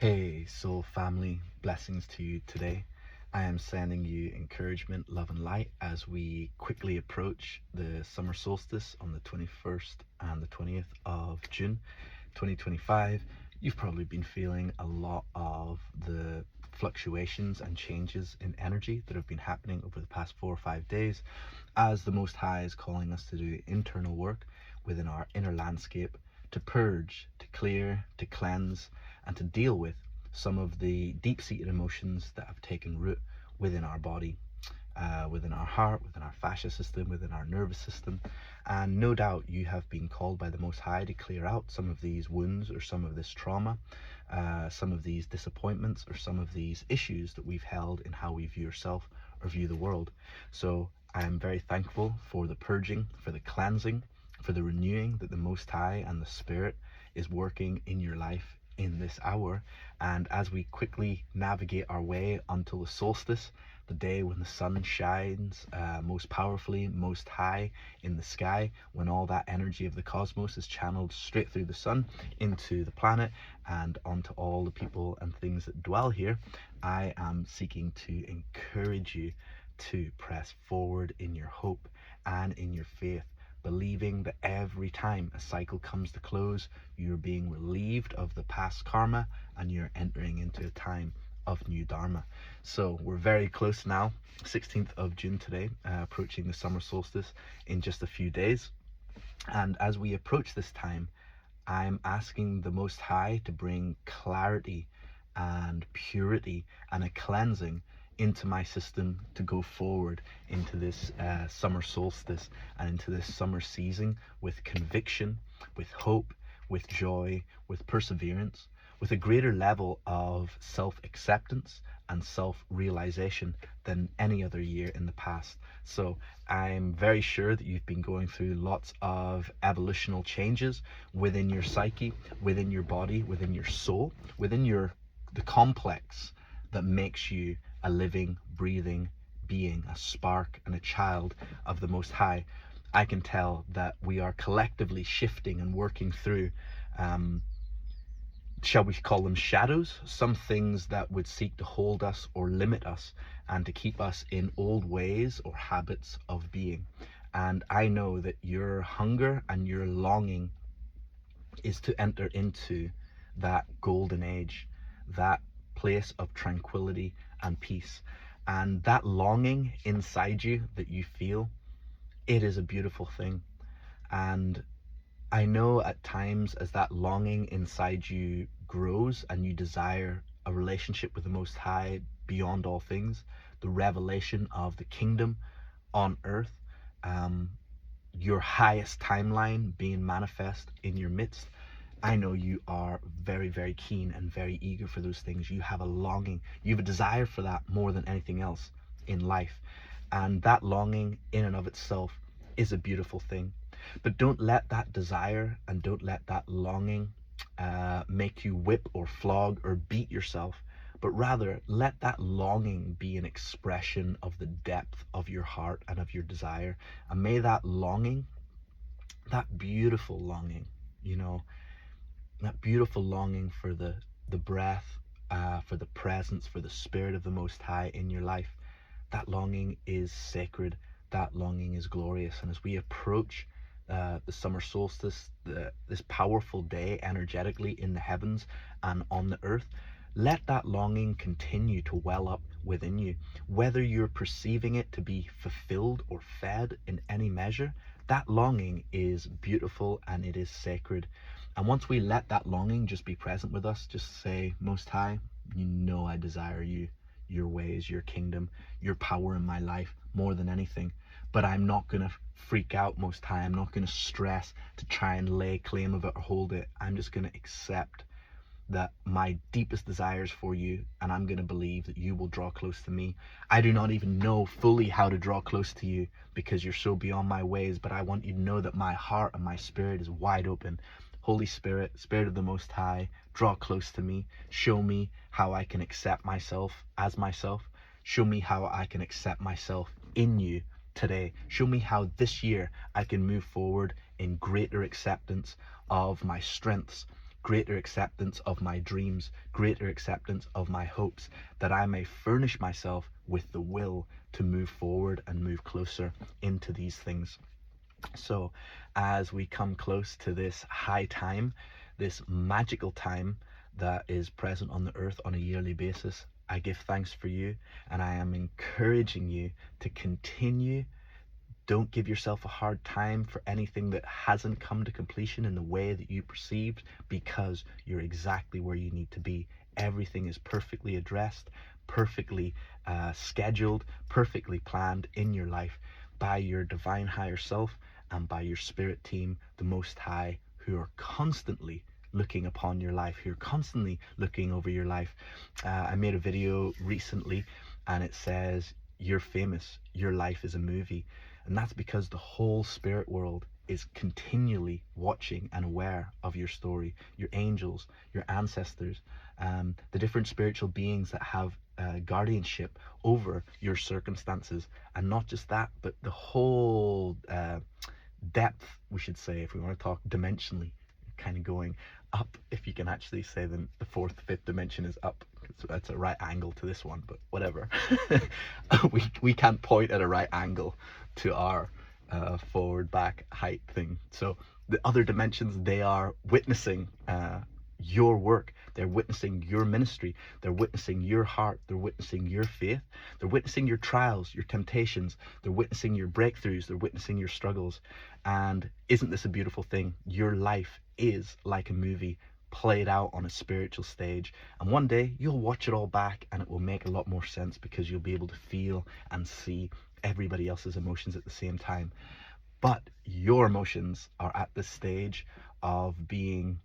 Hey, soul family, blessings to you today. I am sending you encouragement, love, and light as we quickly approach the summer solstice on the 21st and the 20th of June 2025. You've probably been feeling a lot of the fluctuations and changes in energy that have been happening over the past 4 or 5 days as the Most High is calling us to do internal work within our inner landscape to purge, to clear, to cleanse, and to deal with some of the deep-seated emotions that have taken root within our body, within our heart, within our fascia system, within our nervous system. And no doubt you have been called by the Most High to clear out some of these wounds or some of this trauma, some of these disappointments or some of these issues that we've held in how we view ourselves or view the world. So I am very thankful for the purging, for the cleansing, for the renewing that the Most High and the Spirit is working in your life in this hour. And as we quickly navigate our way until the solstice, the day when the sun shines most powerfully, most high in the sky, when all that energy of the cosmos is channeled straight through the sun into the planet and onto all the people and things that dwell here, I am seeking to encourage you to press forward in your hope and in your faith, believing that every time a cycle comes to close, you're being relieved of the past karma and you're entering into a time of new dharma. So we're very close now, 16th of June today, approaching the summer solstice in just a few days. And as we approach this time, I'm asking the Most High to bring clarity and purity and a cleansing into my system to go forward into this summer solstice and into this summer season with conviction, with hope, with joy, with perseverance, with a greater level of self-acceptance and self-realization than any other year in the past. So I'm very sure that you've been going through lots of evolutional changes within your psyche, within your body, within your soul, within the complex that makes you a living, breathing being, a spark and a child of the Most High. I can tell that we are collectively shifting and working through shall we call them shadows, some things that would seek to hold us or limit us and to keep us in old ways or habits of being. And I know that your hunger and your longing is to enter into that golden age, that place of tranquility and peace. And that longing inside you that you feel, it is a beautiful thing. And I know at times as that longing inside you grows and you desire a relationship with the Most High beyond all things, the revelation of the kingdom on earth, your highest timeline being manifest in your midst, I know you are very, very keen and very eager for those things. You have a longing, you have a desire for that more than anything else in life. And that longing in and of itself is a beautiful thing. But don't let that desire and don't let that longing make you whip or flog or beat yourself, but rather let that longing be an expression of the depth of your heart and of your desire. And may that longing, that beautiful longing, you know, that beautiful longing for the breath, for the presence, for the Spirit of the Most High in your life, that longing is sacred, that longing is glorious. And as we approach the summer solstice, this powerful day energetically in the heavens and on the earth, let that longing continue to well up within you. Whether you're perceiving it to be fulfilled or fed in any measure, that longing is beautiful and it is sacred. And once we let that longing just be present with us, just say, Most High, you know I desire you, your ways, your kingdom, your power in my life more than anything. But I'm not going to freak out, Most High. I'm not going to stress to try and lay claim of it or hold it. I'm just going to accept that my deepest desires for you, and I'm going to believe that you will draw close to me. I do not even know fully how to draw close to you because you're so beyond my ways, but I want you to know that my heart and my spirit is wide open. Holy Spirit, Spirit of the Most High, draw close to me. Show me how I can accept myself as myself. Show me how I can accept myself in you today. Show me how this year I can move forward in greater acceptance of my strengths, greater acceptance of my dreams, greater acceptance of my hopes, that I may furnish myself with the will to move forward and move closer into these things. So as we come close to this high time, this magical time that is present on the earth on a yearly basis, I give thanks for you, and I am encouraging you to continue. Don't give yourself a hard time for anything that hasn't come to completion in the way that you perceived, because you're exactly where you need to be. Everything is perfectly addressed, perfectly scheduled, perfectly planned in your life by your divine higher self and by your spirit team, the Most High, who are constantly looking upon your life, who are constantly looking over your life. I made a video recently and it says, "You're famous, your life is a movie." And that's because the whole spirit world is continually watching and aware of your story. Your angels, your ancestors, the different spiritual beings that have guardianship over your circumstances. And not just that, but the whole depth, we should say, if we want to talk dimensionally, kind of going up, if you can actually say the fourth, fifth dimension is up. That's a right angle to this one, but whatever. we can't point at a right angle to our forward back height thing. So the other dimensions, they are witnessing your work, they're witnessing your ministry, they're witnessing your heart, they're witnessing your faith, they're witnessing your trials, your temptations, they're witnessing your breakthroughs, they're witnessing your struggles. And isn't this a beautiful thing? Your life is like a movie played out on a spiritual stage, and one day you'll watch it all back and it will make a lot more sense, because you'll be able to feel and see everybody else's emotions at the same time. But your emotions are at the stage of being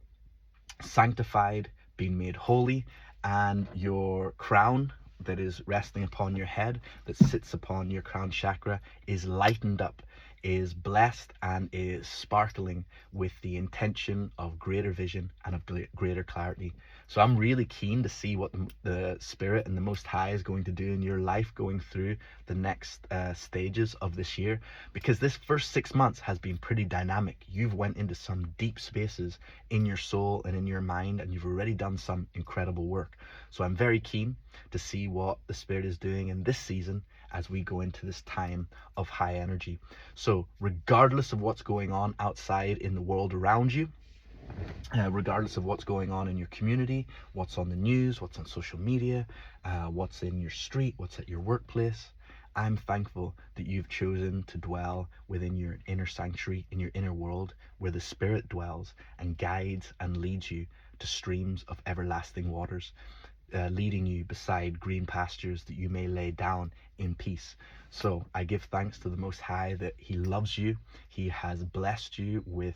sanctified, being made holy, and your crown that is resting upon your head, that sits upon your crown chakra, is lightened up, is blessed, and is sparkling with the intention of greater vision and of greater clarity. So I'm really keen to see what the Spirit and the Most High is going to do in your life going through the next stages of this year, because this first 6 months has been pretty dynamic. You've went into some deep spaces in your soul and in your mind, and you've already done some incredible work. So I'm very keen to see what the Spirit is doing in this season as we go into this time of high energy. So regardless of what's going on outside in the world around you, regardless of what's going on in your community, what's on the news, what's on social media, what's in your street, what's at your workplace, I'm thankful that you've chosen to dwell within your inner sanctuary, in your inner world, where the Spirit dwells and guides and leads you to streams of everlasting waters, leading you beside green pastures that you may lay down in peace. So I give thanks to the Most High that He loves you. He has blessed you with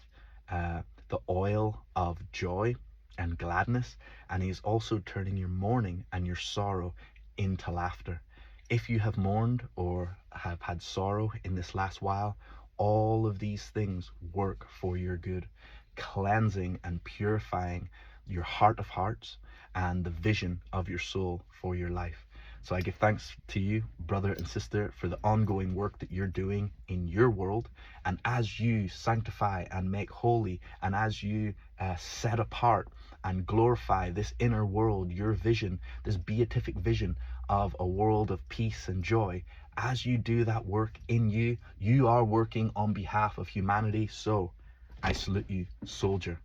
the oil of joy and gladness, and He is also turning your mourning and your sorrow into laughter. If you have mourned or have had sorrow in this last while, all of these things work for your good, cleansing and purifying your heart of hearts and the vision of your soul for your life. So I give thanks to you, brother and sister, for the ongoing work that you're doing in your world. And as you sanctify and make holy, and as you set apart and glorify this inner world, your vision, this beatific vision of a world of peace and joy, as you do that work in you, you are working on behalf of humanity. So I salute you, soldier.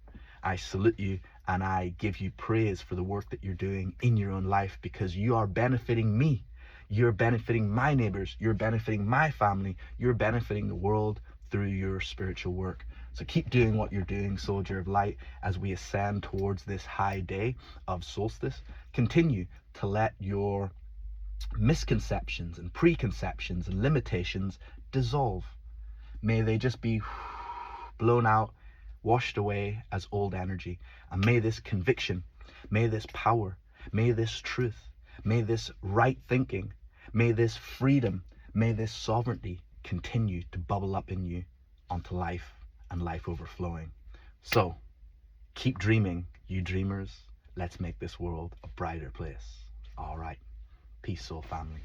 I salute you, and I give you praise for the work that you're doing in your own life, because you are benefiting me. You're benefiting my neighbors. You're benefiting my family. You're benefiting the world through your spiritual work. So keep doing what you're doing, soldier of light, as we ascend towards this high day of solstice. Continue to let your misconceptions and preconceptions and limitations dissolve. May they just be blown out, washed away as old energy. And may this conviction, may this power, may this truth, may this right thinking, may this freedom, may this sovereignty continue to bubble up in you onto life and life overflowing. So keep dreaming, you dreamers. Let's make this world a brighter place. All right. Peace, soul family.